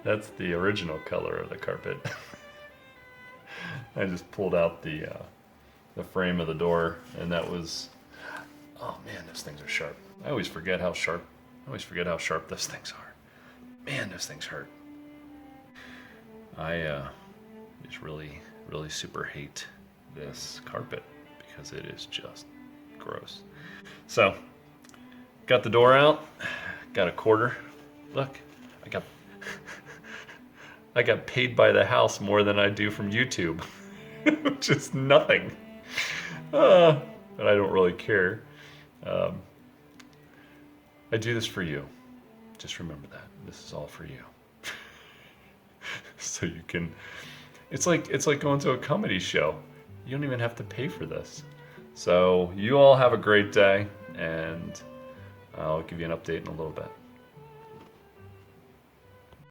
That's the original color of the carpet. I just pulled out the frame of the door, and that was. Oh man, those things are sharp. I always forget how sharp. I always forget how sharp those things are. Man, those things hurt. I just really, really super hate this carpet because it is just gross. So, got the door out. Got a quarter. Look, I got I got paid by the house more than I do from YouTube, which is nothing. But I don't really care. Um, I do this for you. Just remember that this is all for you. So you can. It's like going to a comedy show. You don't even have to pay for this. So you all have a great day, and I'll give you an update in a little bit.